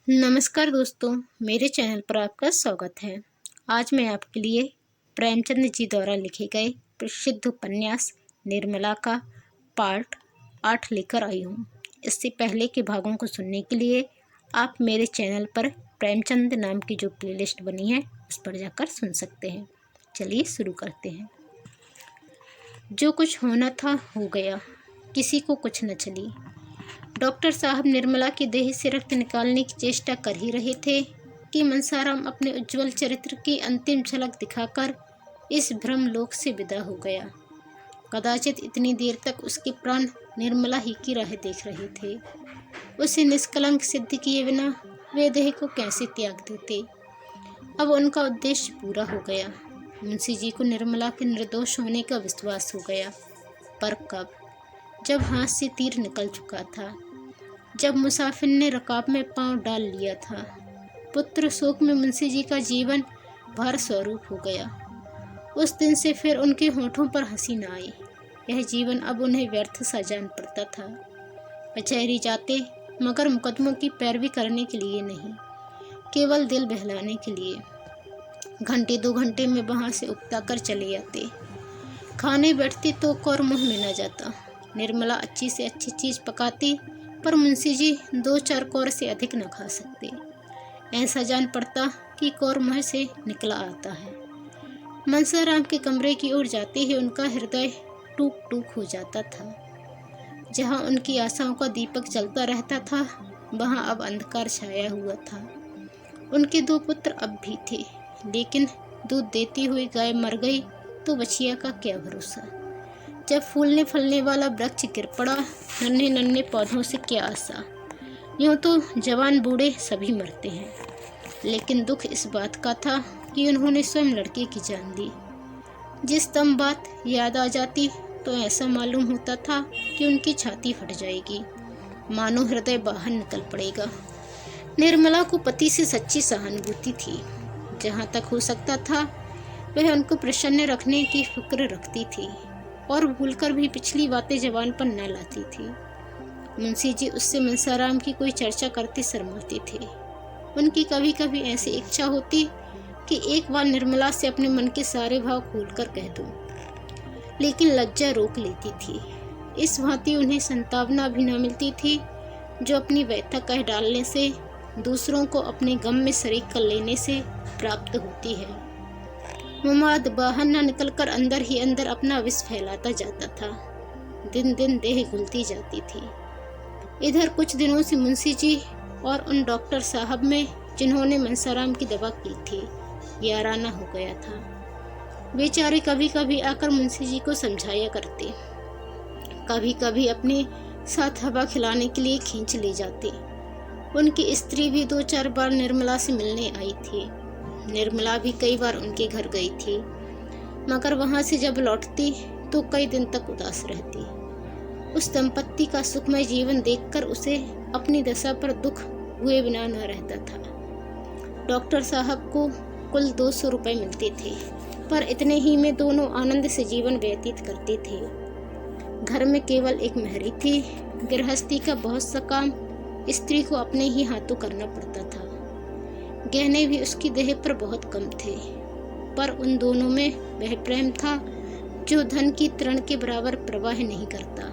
नमस्कार दोस्तों, मेरे चैनल पर आपका स्वागत है। आज मैं आपके लिए प्रेमचंद जी द्वारा लिखे गए प्रसिद्ध उपन्यास निर्मला का पार्ट 8 लेकर आई हूँ। इससे पहले के भागों को सुनने के लिए आप मेरे चैनल पर प्रेमचंद नाम की जो प्लेलिस्ट बनी है उस पर जाकर सुन सकते हैं। चलिए शुरू करते हैं। जो कुछ होना था हो गया, किसी को कुछ न चली। डॉक्टर साहब निर्मला की देह से रक्त निकालने की चेष्टा कर ही रहे थे कि मनसाराम अपने उज्जवल चरित्र की अंतिम झलक दिखाकर इस भ्रम लोक से विदा हो गया। कदाचित इतनी देर तक उसके प्राण निर्मला ही की राह देख रहे थे। उसे निष्कलंक सिद्ध किए बिना वे देह को कैसे त्याग देते। अब उनका उद्देश्य पूरा हो गया। मुंशी जी को निर्मला के निर्दोष होने का विश्वास हो गया। पर कब? जब हाथ से तीर निकल चुका था, जब मुसाफिर ने रकाब में पांव डाल लिया था। पुत्र शोक में मुंशी जी का जीवन भार स्वरूप हो गया। उस दिन से फिर उनके होठों पर हंसी न आई। यह जीवन अब उन्हें व्यर्थ सा जान पड़ता था। कचहरी जाते, मगर मुकदमों की पैरवी करने के लिए नहीं, केवल दिल बहलाने के लिए। घंटे 2 घंटे में वहाँ से उकता कर चले आते। खाने बैठते तो कौर मुँह में न जाता। निर्मला अच्छी से अच्छी चीज़ पकाती, पर मुंशी जी 2-4 कौर से अधिक न खा सकते। ऐसा जान पड़ता कि कौर मुँह से निकला आता है। मनसाराम के कमरे की ओर जाते ही उनका हृदय टूक टूक हो जाता था। जहाँ उनकी आशाओं का दीपक जलता रहता था, वहाँ अब अंधकार छाया हुआ था। उनके 2 पुत्र अब भी थे, लेकिन दूध देती हुई गाय मर गई तो बछिया का क्या भरोसा। जब फूलने फलने वाला वृक्ष गिर पड़ा, नन्हे नन्हे पौधों से क्या आशा। यूँ तो जवान बूढ़े सभी मरते हैं, लेकिन दुख इस बात का था कि उन्होंने स्वयं लड़के की जान दी। जिस दम बात याद आ जाती तो ऐसा मालूम होता था कि उनकी छाती फट जाएगी, मानो हृदय बाहर निकल पड़ेगा। निर्मला को पति से सच्ची सहानुभूति थी। जहाँ तक हो सकता था वह उनको प्रसन्न रखने की फिक्र रखती थी और भूलकर भी पिछली बातें जबान पर न लाती थी। मुंशी जी उससे मनसाराम की कोई चर्चा करते शर्माते थे। उनकी कभी कभी ऐसी इच्छा होती कि एक बार निर्मला से अपने मन के सारे भाव खोलकर कह दूं, लेकिन लज्जा रोक लेती थी। इस भांति उन्हें संतावना भी न मिलती थी जो अपनी व्यथा कह डालने से, दूसरों को अपने गम में शरीक कर लेने से प्राप्त होती है। ममाद बाहर न निकलकर अंदर ही अंदर अपना विष फैलाता जाता था। दिन दिन देह घुलती जाती थी। इधर कुछ दिनों से मुंशी जी और उन डॉक्टर साहब में, जिन्होंने मनसाराम की दवा की थी, याराना हो गया था। बेचारे कभी कभी आकर मुंशी जी को समझाया करते, कभी कभी अपने साथ हवा खिलाने के लिए खींच ले जाते। उनकी स्त्री भी 2-4 बार निर्मला से मिलने आई थी। निर्मला भी कई बार उनके घर गई थी, मगर वहाँ से जब लौटती तो कई दिन तक उदास रहती। उस दंपत्ति का सुखमय जीवन देखकर उसे अपनी दशा पर दुख हुए बिना न रहता था। डॉक्टर साहब को कुल 200 रुपये मिलते थे, पर इतने ही में दोनों आनंद से जीवन व्यतीत करते थे। घर में केवल एक महरी थी। गृहस्थी का बहुत सा काम स्त्री को अपने ही हाथों करना पड़ता था। गहने भी उसकी देह पर बहुत कम थे, पर उन दोनों में वह प्रेम था जो धन की तृण के बराबर प्रवाह नहीं करता।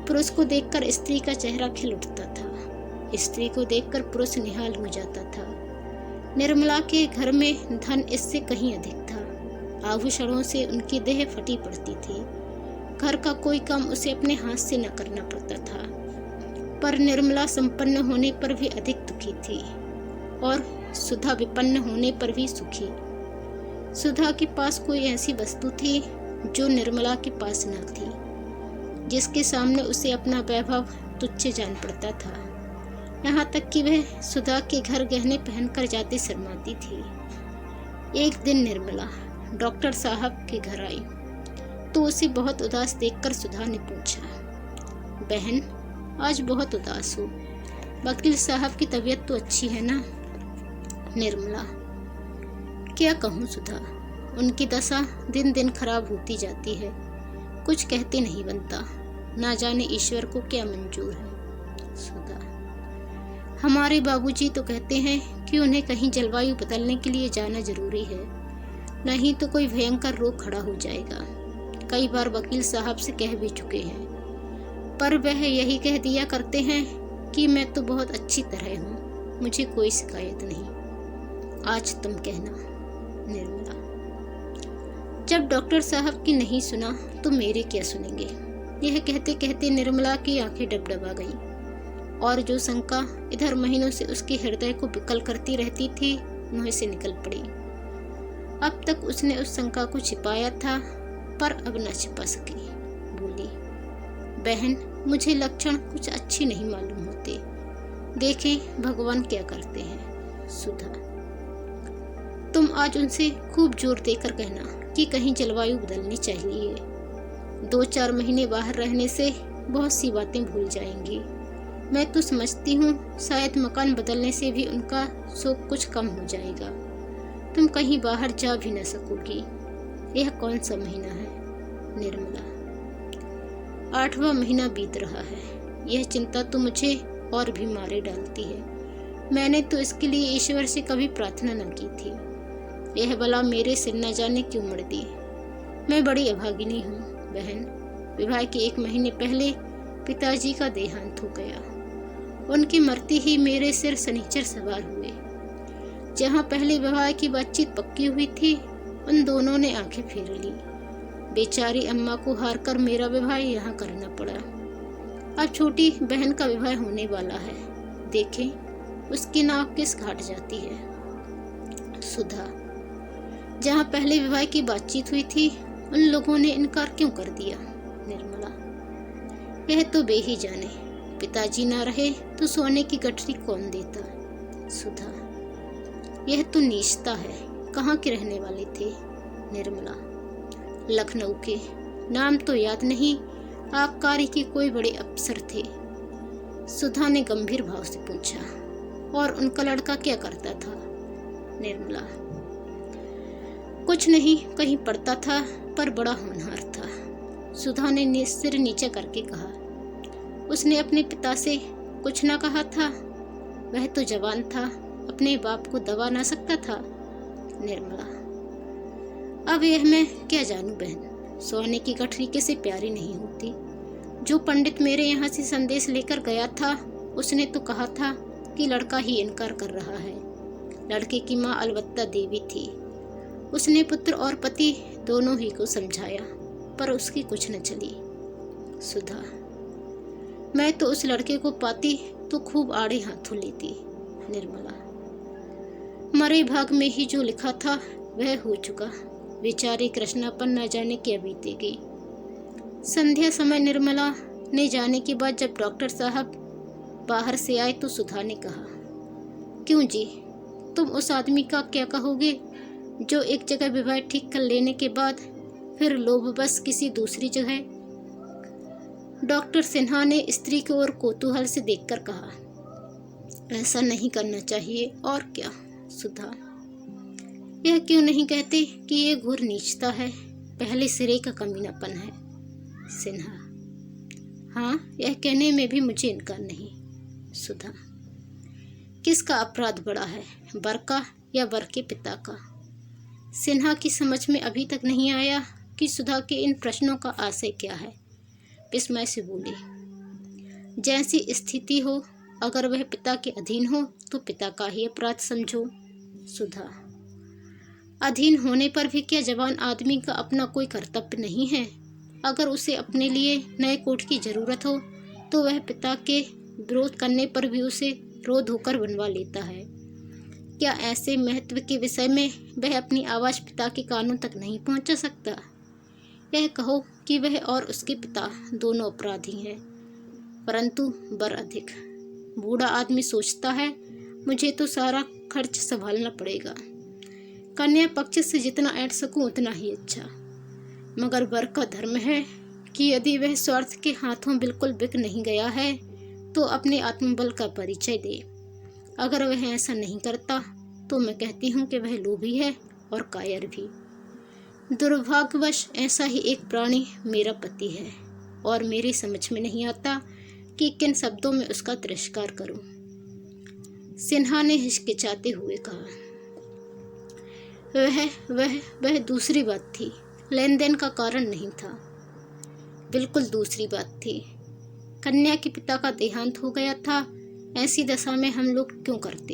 पुरुष को देखकर स्त्री का चेहरा खिल उठता था, स्त्री को देखकर पुरुष निहाल हो जाता था। निर्मला के घर में धन इससे कहीं अधिक था। आभूषणों से उनकी देह फटी पड़ती थी। घर का कोई काम उसे अपने हाथ से न करना पड़ता था। पर निर्मला संपन्न होने पर भी अधिक दुखी थी और सुधा विपन्न होने पर भी सुखी। सुधा के पास कोई ऐसी वस्तु थी जो निर्मला के पास न थी, जिसके सामने उसे अपना वैभव तुच्छ जान पड़ता था। यहाँ तक कि वह सुधा के घर गहने पहनकर जाते शर्माती थी। एक दिन निर्मला डॉक्टर साहब के घर आई तो उसे बहुत उदास देखकर सुधा ने पूछा, बहन आज बहुत उदास हो, वकील साहब की तबीयत तो अच्छी है ना? निर्मला, क्या कहूँ सुधा, उनकी दशा दिन दिन खराब होती जाती है। कुछ कहते नहीं बनता, ना जाने ईश्वर को क्या मंजूर है। सुधा, हमारे बाबूजी तो कहते हैं कि उन्हें कहीं जलवायु बदलने के लिए जाना जरूरी है, नहीं तो कोई भयंकर रोग खड़ा हो जाएगा। कई बार वकील साहब से कह भी चुके हैं, पर वह यही कह दिया करते हैं कि मैं तो बहुत अच्छी तरह हूँ, मुझे कोई शिकायत नहीं। आज तुम कहना। निर्मला। जब डॉक्टर साहब की नहीं सुना तो मेरे क्या सुनेंगे। यह कहते कहते निर्मला की आंखें डबडबा गईं और जो शंका इधर महीनों से उसके हृदय को विकल करती रहती थी मुंह से निकल पड़ी। अब तक उसने उस शंका को छिपाया था, पर अब न छिपा सकी। बोली, बहन, मुझे लक्षण कुछ अच्छे नहीं मालूम होते, देखें भगवान क्या करते हैं। सुधा। तुम आज उनसे खूब जोर देकर कहना कि कहीं जलवायु बदलनी चाहिए। 2-4 महीने बाहर रहने से बहुत सी बातें भूल जाएंगी। मैं तो समझती हूँ शायद मकान बदलने से भी उनका शौक कुछ कम हो जाएगा। तुम कहीं बाहर जा भी न सकोगी। यह कौन सा महीना है? निर्मला। 8वां महीना बीत रहा है। यह चिंता तो मुझे और भी मारे डालती है। मैंने तो इसके लिए ईश्वर से कभी प्रार्थना न की थी। यह बला मेरे सिर न जाने क्यों मर दी। मैं बड़ी अभागिनी हूँ बहन। विवाह के 1 महीने पहले पिताजी का देहांत हो गया। उनकी मरते ही मेरे सिर शनिचर सवार हुए। जहाँ पहले विवाह की बातचीत पक्की हुई थी, उन दोनों ने आंखें फेर ली। बेचारी अम्मा को हार कर मेरा विवाह यहाँ करना पड़ा। अब छोटी बहन का विवाह होने वाला है, देखें उसकी नाव किस घाट जाती है। सुधा। जहाँ पहले विवाह की बातचीत हुई थी, उन लोगों ने इनकार क्यों कर दिया। निर्मला। यह तो बे ही जाने। पिताजी ना रहे तो सोने की गठरी कौन देता। सुधा। यह तो नीचता है। कहाँ के रहने वाले थे। निर्मला। लखनऊ के। नाम तो याद नहीं, आबकारी के कोई बड़े अफसर थे। सुधा ने गंभीर भाव से पूछा, और उनका लड़का क्या करता था। निर्मला। कुछ नहीं, कहीं पढ़ता था, पर बड़ा होनहार था। सुधा ने सिर नीचे करके कहा, उसने अपने पिता से कुछ ना कहा था। वह तो जवान था, अपने बाप को दबा ना सकता था। निर्मला। अब यह मैं क्या जानूं बहन। सोने की गठरी किसे प्यारी नहीं होती। जो पंडित मेरे यहाँ से संदेश लेकर गया था, उसने तो कहा था कि लड़का ही इनकार कर रहा है। लड़के की माँ अलबत्ता देवी थी। उसने पुत्र और पति दोनों ही को समझाया, पर उसकी कुछ न चली। सुधा। मैं तो उस लड़के को पाती तो खूब आड़े हाथों लेती। निर्मला। मरे भाग में ही जो लिखा था वह हो चुका। बेचारी कृष्णा पर न जाने क्या बीतेगी। संध्या समय निर्मला ने जाने के बाद जब डॉक्टर साहब बाहर से आए तो सुधा ने कहा, क्यों जी, तुम उस आदमी का क्या कहोगे जो एक जगह विवाह ठीक कर लेने के बाद फिर लोभवश किसी दूसरी जगह। डॉक्टर सिन्हा ने स्त्री की ओर कौतूहल से देखकर कहा, ऐसा नहीं करना चाहिए। और क्या। सुधा। यह क्यों नहीं कहते कि ये घोर नीचता है, पहले सिरे का कमीनापन है। सिन्हा। हाँ, यह कहने में भी मुझे इनकार नहीं। सुधा। किसका अपराध बड़ा है, वर का या वर के पिता का। सिन्हा की समझ में अभी तक नहीं आया कि सुधा के इन प्रश्नों का आशय क्या है। विस्मय से बोली, जैसी स्थिति हो, अगर वह पिता के अधीन हो तो पिता का ही अपराध समझो। सुधा। अधीन होने पर भी क्या जवान आदमी का अपना कोई कर्तव्य नहीं है। अगर उसे अपने लिए नए कोट की जरूरत हो तो वह पिता के विरोध करने पर भी उसे रोध होकर बनवा लेता है। क्या ऐसे महत्व के विषय में वह अपनी आवाज़ पिता के कानों तक नहीं पहुंचा सकता। यह कहो कि वह और उसके पिता दोनों अपराधी हैं, परंतु वर अधिक। बूढ़ा आदमी सोचता है, मुझे तो सारा खर्च संभालना पड़ेगा, कन्या पक्ष से जितना ऐंठ सकूं उतना ही अच्छा। मगर वर का धर्म है कि यदि वह स्वार्थ के हाथों बिल्कुल बिक नहीं गया है तो अपने आत्मबल का परिचय दे। अगर वह ऐसा नहीं करता तो मैं कहती हूँ कि वह लोभी है और कायर भी। दुर्भाग्यवश ऐसा ही एक प्राणी मेरा पति है और मेरी समझ में नहीं आता कि किन शब्दों में उसका तिरस्कार करूं। सिन्हा ने हिचकिचाते हुए कहा। वह दूसरी बात थी, लेन देन का कारण नहीं था। बिल्कुल दूसरी बात थी। कन्या के पिता का देहांत हो गया था। ऐसी दशा में हम लोग क्यों करते?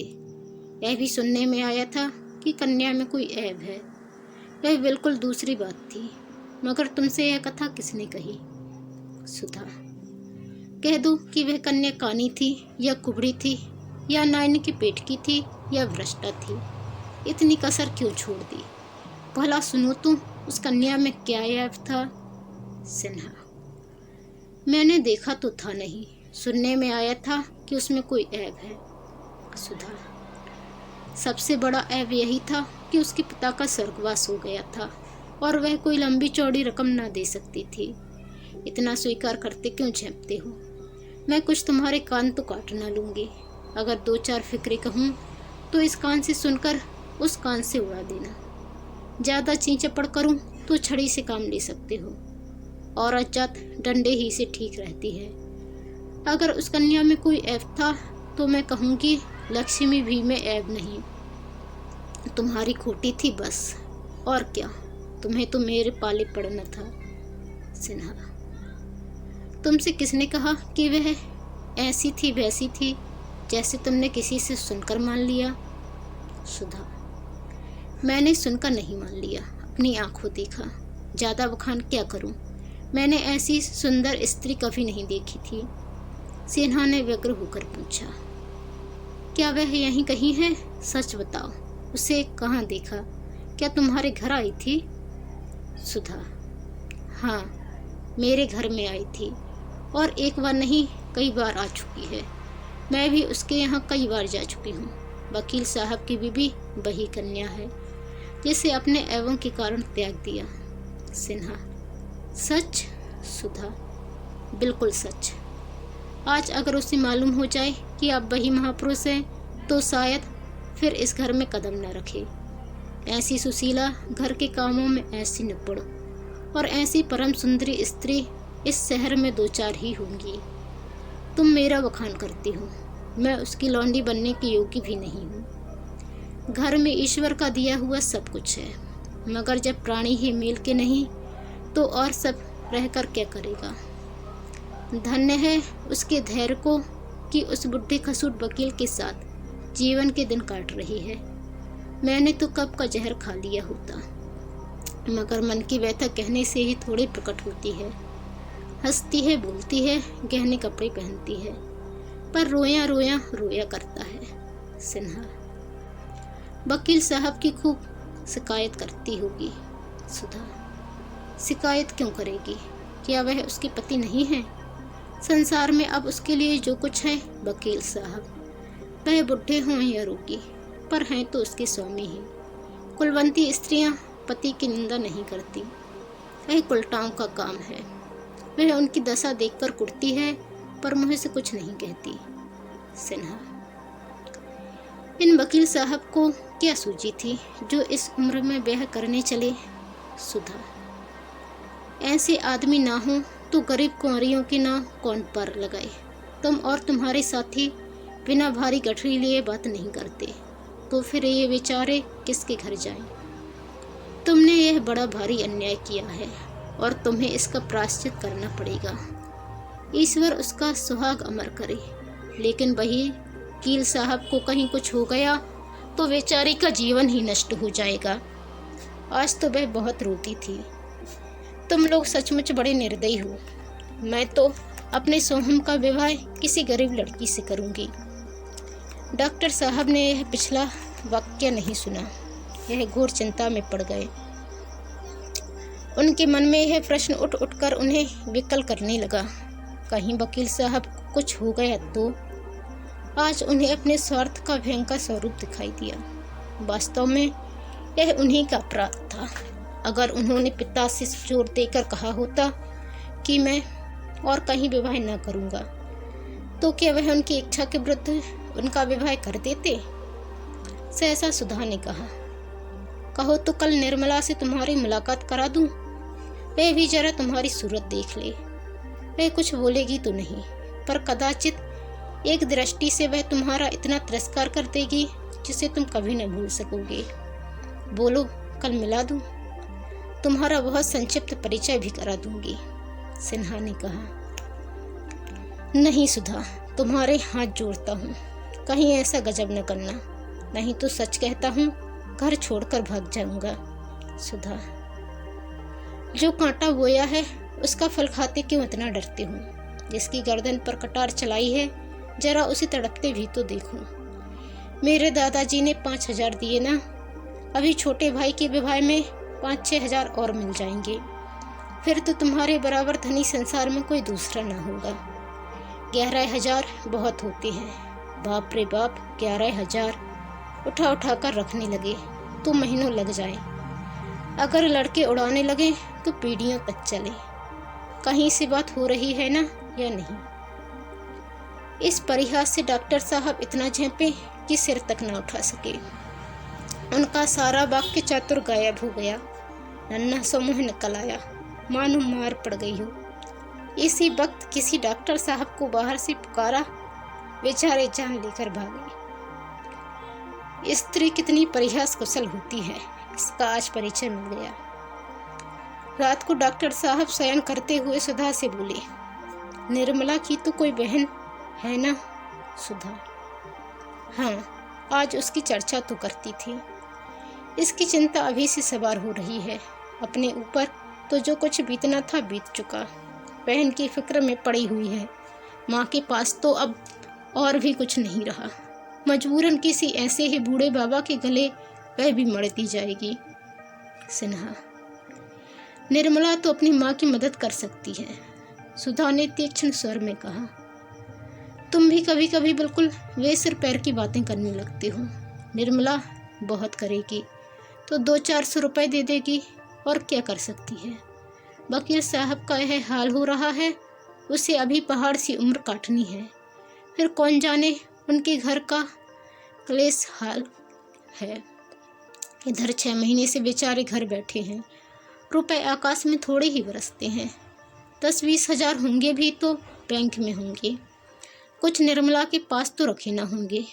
यह भी सुनने में आया था कि कन्या में कोई ऐब है। वह बिल्कुल दूसरी बात थी। मगर तुमसे यह कथा किसने कही? सुधा। कह दूं कि वह कन्या कानी थी या कुबड़ी थी या नाइन के पेट की थी या भ्रष्टा थी? इतनी कसर क्यों छोड़ दी? भला सुनो तुम, उस कन्या में क्या ऐब था? सिन्हा। मैंने देखा तो था नहीं, सुनने में आया था कि उसमें कोई ऐब है। सुधा। सबसे बड़ा ऐब यही था कि उसके पिता का स्वर्गवास हो गया था और वह कोई लंबी चौड़ी रकम ना दे सकती थी। इतना स्वीकार करते क्यों झेपते हो? मैं कुछ तुम्हारे कान तो काट ना लूँगी। अगर 2-4 फिक्रे कहूँ तो इस कान से सुनकर उस कान से उड़ा देना। ज़्यादा चीं-चपड़ करूँ तो छड़ी से काम ले सकते हो। औरत जात डंडे ही से ठीक रहती है। अगर उस कन्या में कोई ऐब था तो मैं कहूँगी लक्ष्मी भी में ऐब नहीं, तुम्हारी खोटी थी बस। और क्या, तुम्हें तो मेरे पाले पड़ना था। सिन्हा। तुमसे किसने कहा कि वह ऐसी थी वैसी थी जैसे तुमने किसी से सुनकर मान लिया? सुधा। मैंने सुनकर नहीं मान लिया, अपनी आंखों देखा। ज़्यादा बखान क्या करूं? मैंने ऐसी सुंदर स्त्री कभी नहीं देखी थी। सिन्हा ने व्यग्र होकर पूछा। क्या वह यहीं कहीं है? सच बताओ, उसे कहाँ देखा? क्या तुम्हारे घर आई थी? सुधा। हाँ, मेरे घर में आई थी और एक बार नहीं कई बार आ चुकी है। मैं भी उसके यहाँ कई बार जा चुकी हूँ। वकील साहब की बीबी वही कन्या है जिसे अपने ऐबों के कारण त्याग दिया। सिन्हा। सच? सुधा। बिल्कुल सच। आज अगर उसे मालूम हो जाए कि आप वही महापुरुष हैं तो शायद फिर इस घर में कदम न रखे। ऐसी सुशीला घर के कामों में ऐसी निपुण और ऐसी परम सुंदरी स्त्री इस शहर में 2-4 ही होंगी। तुम मेरा बखान करती हो, मैं उसकी लौंडी बनने की योग्य भी नहीं हूँ। घर में ईश्वर का दिया हुआ सब कुछ है, मगर जब प्राणी ही मेल के नहीं तो और सब रहकर क्या करेगा? धन्य है उसके धैर्य को कि उस बुढ़े खसूट वकील के साथ जीवन के दिन काट रही है। मैंने तो कब का जहर खा लिया होता। मगर मन की व्यथा कहने से ही थोड़ी प्रकट होती है। हंसती है, बोलती है, गहने कपड़े पहनती है, पर रोया रोया रोया करता है। सिन्हा। वकील साहब की खूब शिकायत करती होगी। सुधा। शिकायत क्यों करेगी? क्या वह उसके पति नहीं है? संसार में अब उसके लिए जो कुछ है वकील साहब, वह बुढ़े हों या रोगी, पर हैं तो उसके स्वामी ही। कुलवंती स्त्रियां पति की निंदा नहीं करती, वह कुलटाओं का काम है। वह उनकी दशा देखकर कुटती है पर मुँह से कुछ नहीं कहती। सिन्हा। इन वकील साहब को क्या सूझी थी जो इस उम्र में ब्याह करने चले? सुधा। ऐसे आदमी ना हो तो गरीब कुंवरियों की नाव कौन पार लगाए? तुम और तुम्हारे साथी बिना भारी गठरी लिए बात नहीं करते, तो फिर ये बेचारे किसके घर जाएं? तुमने यह बड़ा भारी अन्याय किया है और तुम्हें इसका प्रायश्चित करना पड़ेगा। ईश्वर उसका सुहाग अमर करे। लेकिन वही वकील साहब को कहीं कुछ हो गया तो बेचारी का जीवन ही नष्ट हो जाएगा। आज तो वह बहुत रोती थी। तुम लोग सचमुच बड़े निर्दयी हो। मैं तो अपने सोहम का विवाह किसी गरीब लड़की से करूंगी। डॉक्टर साहब ने यह पिछला वाक्य नहीं सुना। यह घोर चिंता में पड़ गए। उनके मन में यह प्रश्न उठ उठकर उन्हें विकल करने लगा। कहीं वकील साहब को कुछ हो गया तो? आज उन्हें अपने स्वार्थ का भयंकर स्वरूप दिखाई दिया। वास्तव में यह उन्हीं का अपराध था। अगर उन्होंने पिता से जोर देकर कहा होता कि मैं और कहीं विवाह न करूंगा, तो क्या वह उनकी इच्छा के विरुद्ध उनका विवाह कर देते? सहसा सुधा ने कहा, कहो तो कल निर्मला से तुम्हारी मुलाकात करा दूं? वह भी जरा तुम्हारी सूरत देख ले। वह कुछ बोलेगी तो नहीं, पर कदाचित एक दृष्टि से वह तुम्हारा इतना तिरस्कार कर देगी जिसे तुम कभी न भूल सकोगे। बोलो, कल मिला दूं? तुम्हारा बहुत संक्षिप्त परिचय भी करा दूंगी, सिन्हा ने कहा। नहीं सुधा, तुम्हारे हाथ जोड़ता हूँ, कहीं ऐसा गजब न करना, नहीं तो सच कहता हूँ घर छोड़कर भाग जाऊंगा। सुधा, जो कांटा बोया है उसका फल खाते क्यों इतना डरते हो? जिसकी गर्दन पर कटार चलाई है जरा उसे तड़पते भी तो देखो। मेरे दादाजी ने 5,000 दिए ना, अभी छोटे भाई के विवाह में 5-6 हजार और मिल जाएंगे, फिर तो तुम्हारे बराबर धनी संसार में कोई दूसरा ना होगा। 11,000 बहुत होते हैं। बाप रे बाप, 11,000 उठा उठा कर रखने लगे तो महीनों लग जाए। अगर लड़के उड़ाने लगे तो पीढ़ियों तक चले। कहीं से बात हो रही है ना या नहीं? इस परिहास से डॉक्टर साहब इतना झेंपे कि सिर तक न उठा सके। उनका सारा वाक्य चातुर गायब हो गया। नन्हा सा मुंह निकल आया, मानो मार पड़ गई हो। इसी वक्त किसी डॉक्टर साहब को बाहर से पुकारा, बेचारे जान लेकर भागे। स्त्री कितनी परिहास कुशल होती है, इसका आज परिचय मिल गया। रात को डॉक्टर साहब शयन करते हुए सुधा से बोले, निर्मला की तो कोई बहन है ना? सुधा, हाँ, आज उसकी चर्चा तो करती थी। इसकी चिंता अभी से सवार हो रही है। अपने ऊपर तो जो कुछ बीतना था बीत चुका, बहन की फिक्र में पड़ी हुई है। माँ के पास तो अब और भी कुछ नहीं रहा। मजबूरन किसी ऐसे ही बूढ़े बाबा के गले वह भी मर दी जाएगी। सिन्हा, निर्मला तो अपनी माँ की मदद कर सकती है, सुधा ने तीक्ष्ण स्वर में कहा। तुम भी कभी कभी बिल्कुल वे सिर पैर की बातें करने लगते हो। निर्मला बहुत करेगी तो 200-400 रुपए दे देगी, और क्या कर सकती है? वकील साहब का यह हाल हो रहा है, उसे अभी पहाड़ सी उम्र काटनी है। फिर कौन जाने उनके घर का क्लेश हाल है। इधर 6 महीने से बेचारे घर बैठे हैं, रुपए आकाश में थोड़े ही बरसते हैं। 10-20 हजार होंगे भी तो बैंक में होंगे, कुछ निर्मला के पास तो रखे ना होंगे।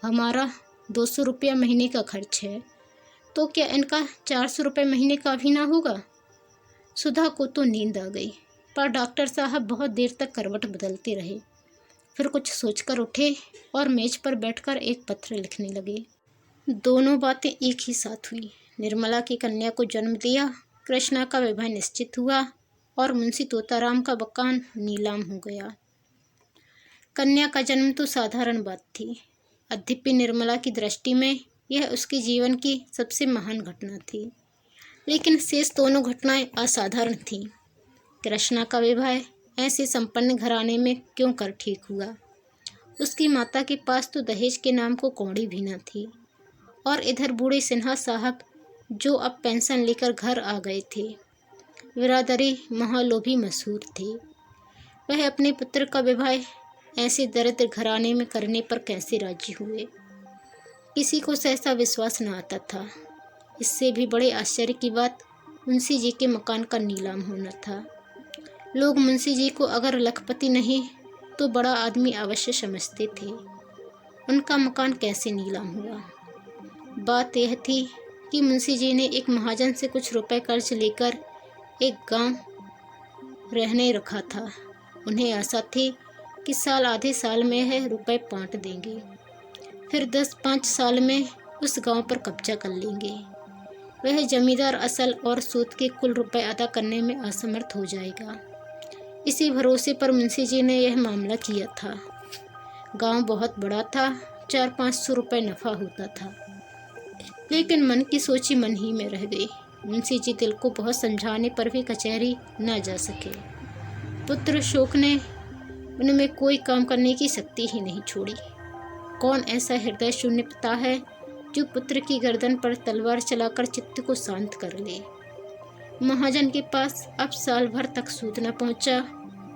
हमारा 200 रुपया महीने का खर्च है, तो क्या इनका 400 रुपये महीने का भी ना होगा? सुधा को तो नींद आ गई, पर डॉक्टर साहब बहुत देर तक करवट बदलते रहे। फिर कुछ सोचकर उठे और मेज पर बैठकर एक पत्र लिखने लगे। दोनों बातें एक ही साथ हुई। निर्मला की कन्या को जन्म दिया, कृष्णा का विवाह निश्चित हुआ और मुंशी तोताराम का मकान नीलाम हो गया। कन्या का जन्म तो साधारण बात थी, अद्यपि निर्मला की दृष्टि में यह उसके जीवन की सबसे महान घटना थी। लेकिन शेष दोनों घटनाएं असाधारण थीं। कृष्णा का विवाह ऐसे संपन्न घराने में क्यों कर ठीक हुआ? उसकी माता के पास तो दहेज के नाम को कौड़ी भी न थी, और इधर बूढ़े सिन्हा साहब जो अब पेंशन लेकर घर आ गए थे, बिरादरी महालोभी मशहूर थे। वह अपने पुत्र का विवाह ऐसे दरिद्र घराने में करने पर कैसे राजी हुए? किसी को सहसा विश्वास न आता था। इससे भी बड़े आश्चर्य की बात मुंशी जी के मकान का नीलाम होना था। लोग मुंशी जी को अगर लखपति नहीं तो बड़ा आदमी अवश्य समझते थे। उनका मकान कैसे नीलाम हुआ? बात यह थी कि मुंशी जी ने एक महाजन से कुछ रुपए कर्ज लेकर एक गांव रहने रखा था। उन्हें आशा थी कि आधे साल में यह रुपए बांट देंगे, फिर 10-5 साल में उस गांव पर कब्जा कर लेंगे। वह जमींदार असल और सूद के कुल रुपए अदा करने में असमर्थ हो जाएगा। इसी भरोसे पर मुंशी जी ने यह मामला किया था। गांव बहुत बड़ा था, 400-500 रुपये नफ़ा होता था, लेकिन मन की सोची मन ही में रह गई। मुंशी जी दिल को बहुत समझाने पर भी कचहरी न जा सके। पुत्र शोक ने उनमें कोई काम करने की शक्ति ही नहीं छोड़ी। कौन ऐसा हृदय शून्य पिता है जो पुत्र की गर्दन पर तलवार चलाकर चित्त को शांत कर ले? महाजन के पास अब साल भर तक सूद न पहुंचा,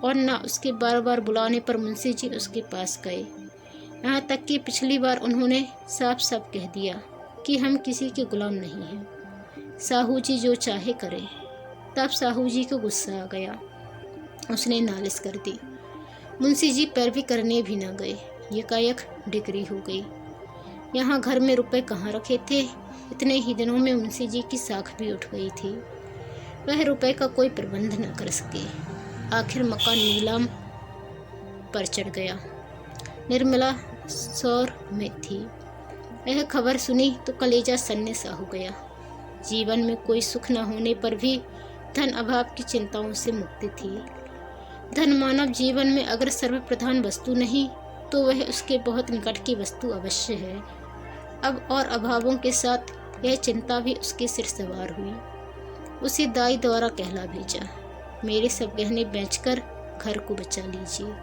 और न उसके बार बार बुलाने पर मुंशी जी उसके पास गए। यहाँ तक कि पिछली बार उन्होंने साफ साफ कह दिया कि हम किसी के गुलाम नहीं हैं, साहू जी जो चाहे करें। तब साहू जी को गुस्सा आ गया, उसने नालिश कर दी। मुंशी जी पैरवी करने भी न गए। यकायक डिग्री हो गई। यहाँ घर में रुपए कहाँ रखे थे? इतने ही दिनों में मुंशी जी की साख भी उठ गई थी। वह रुपए का कोई प्रबंध न कर सके। आखिर मकान नीलाम पर चढ़ गया। निर्मला शौर में थी। यह खबर सुनी तो कलेजा सन्ने सा हो गया। जीवन में कोई सुख न होने पर भी धन अभाव की चिंताओं से मुक्ति थी। धन मानव जीवन में अगर सर्वप्रधान वस्तु नहीं तो वह उसके बहुत निकट की वस्तु अवश्य है। अब और अभावों के साथ यह चिंता भी उसके सिर सवार हुई। उसे दाई द्वारा कहला भेजा, मेरे सब गहने बेचकर घर को बचा लीजिए।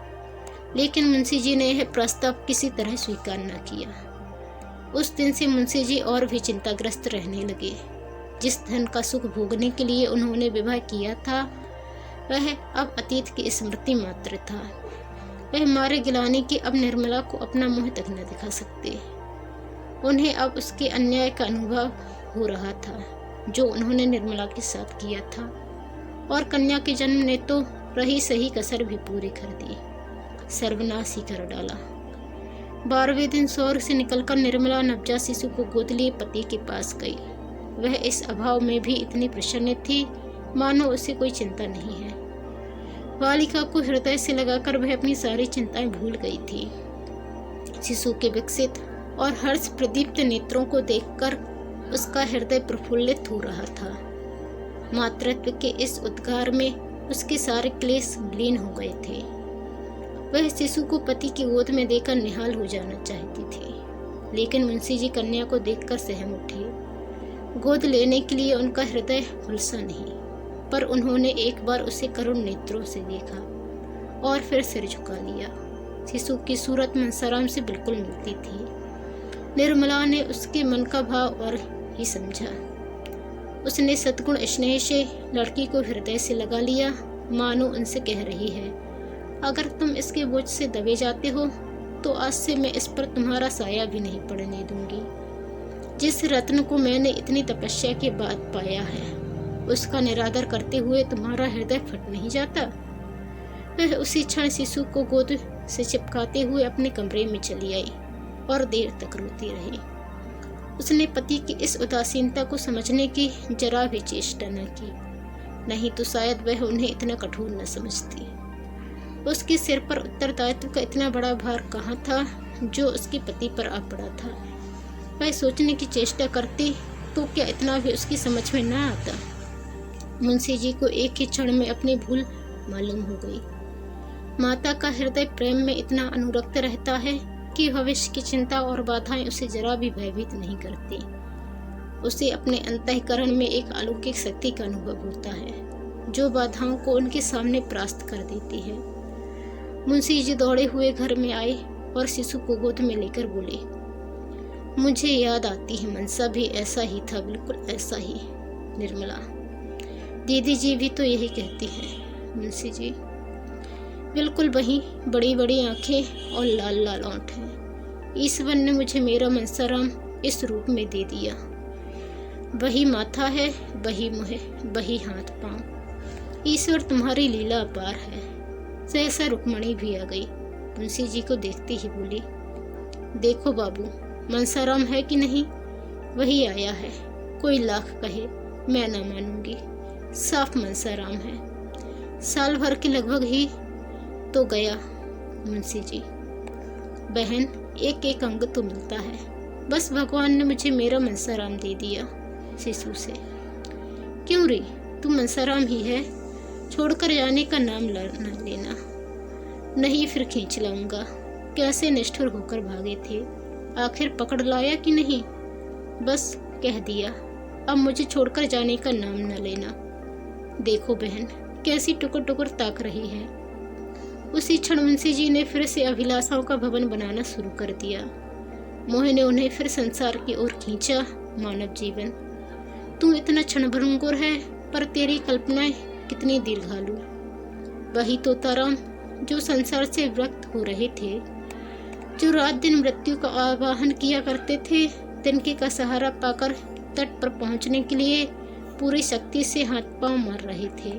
लेकिन मुंशी जी ने यह प्रस्ताव किसी तरह स्वीकार न किया। उस दिन से मुंशी जी और भी चिंताग्रस्त रहने लगे। जिस धन का सुख भोगने के लिए उन्होंने विवाह किया था वह अब अतीत की स्मृति मात्र था। वह मारे गिलाने की अब निर्मला को अपना मुंह तक न दिखा सकते। उन्हें अब उसके अन्याय का अनुभव हो रहा था जो उन्होंने निर्मला के साथ किया था। और कन्या के जन्म ने तो रही सही कसर भी पूरी कर दी, सर्वनाश ही कर डाला। 12वें दिन शौर से निकलकर निर्मला नवजात शिशु को गोद लिए पति के पास गई। वह इस अभाव में भी इतनी प्रसन्न थी मानो उसे कोई चिंता नहीं है। बालिका को हृदय से लगाकर वह अपनी सारी चिंताएं भूल गई थी। शिशु के विकसित और हर्ष प्रदीप्त नेत्रों को देखकर उसका हृदय प्रफुल्लित हो रहा था। मातृत्व के इस उद्गार में उसके सारे क्लेश लीन हो गए थे। वह शिशु को पति की गोद में देकर निहाल हो जाना चाहती थी, लेकिन मुंशी जी कन्या को देखकर सहम उठे। गोद लेने के लिए उनका हृदय हुलसा नहीं, पर उन्होंने एक बार उसे करुण नेत्रों से देखा और फिर सिर झुका लिया। शिशु की सूरत मनसाराम से बिल्कुल मिलती थी। निर्मला ने उसके मन का भाव और ही समझा। उसने सद्गुण स्नेह से लड़की को हृदय से लगा लिया, मानो उनसे कह रही है, अगर तुम इसके बोझ से दबे जाते हो तो आज से मैं इस पर तुम्हारा साया भी नहीं पड़ने दूंगी। जिस रत्न को मैंने इतनी तपस्या के बाद पाया है उसका निरादर करते हुए तुम्हारा हृदय फट नहीं जाता। वह उसी क्षण शिशु को गोद से चिपकाते हुए अपने कमरे में चली आई और देर तक रोती रही। उसने पति की इस उदासीनता को समझने की जरा भी चेष्टा न की, नहीं तो शायद वह उन्हें इतना कठोर न समझती। उसके सिर पर उत्तरदायित्व का इतना बड़ा भार कहाँ था जो उसके पति पर आ पड़ा था। वह सोचने की चेष्टा करती तो क्या इतना भी उसकी समझ में न आता। मुंशी जी को एक ही क्षण में अपनी भूल मालूम हो गई। माता का हृदय प्रेम में इतना अनुरक्त रहता है कि भविष्य की चिंता और बाधाएं उसे जरा भी भयभीत नहीं करती। उसे अपने अंतःकरण में एक अलौकिक शक्ति का अनुभव होता है जो बाधाओं को उनके सामने परास्त कर देती है। मुंशी जी दौड़े हुए घर में आए और शिशु को गोद में लेकर बोले, मुझे याद आती है मनसा भी ऐसा ही था, बिल्कुल ऐसा ही। निर्मला, दीदी जी भी तो यही कहती हैं। मुंशी जी, बिल्कुल वही, बड़ी बड़ी आंखें और लाल लाल ओंठ हैं। ईश्वर ने मुझे मेरा मनसाराम इस रूप में दे दिया। वही माथा है, वही मुँह, वही हाथ पांव। ईश्वर तुम्हारी लीला अपार है। सहसा रुक्मणी भी आ गई। मुंशी जी को देखते ही बोली, देखो बाबू, मनसाराम है कि नहीं? वही आया है। कोई लाख कहे मैं न मानूंगी, साफ मनसाराम है। साल भर के लगभग ही तो गया मुंशी जी। बहन, एक एक अंग तो मिलता है। बस भगवान ने मुझे मेरा मनसाराम दे दिया। शिशु से, क्यों रे, तू मनसाराम ही है, छोड़कर जाने का नाम न लेना। नहीं, फिर खींच लाऊंगा। कैसे निष्ठुर होकर भागे थे, आखिर पकड़ लाया कि नहीं? बस कह दिया, अब मुझे छोड़कर जाने का नाम न लेना। देखो बहन, कैसी टुकुर टुकुर ताक रही है। उसी क्षण मुंशी जी ने फिर से अभिलाषाओं का भवन बनाना शुरू कर दिया। मोह ने उन्हें फिर संसार की ओर खींचा। मानव जीवन, तू इतना क्षणभंगुर है, पर तेरी कल्पनाएं कितनी दीर्घालु। वही तोताराम जो संसार से विरक्त हो रहे थे, जो रात दिन मृत्यु का आवाहन किया करते थे, तिनके का सहारा पाकर तट पर पहुंचने के लिए पूरी शक्ति से हाथ पांव मार रहे थे,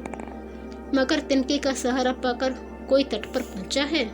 मगर तिनके का सहारा पाकर कोई तट पर पहुंचा है?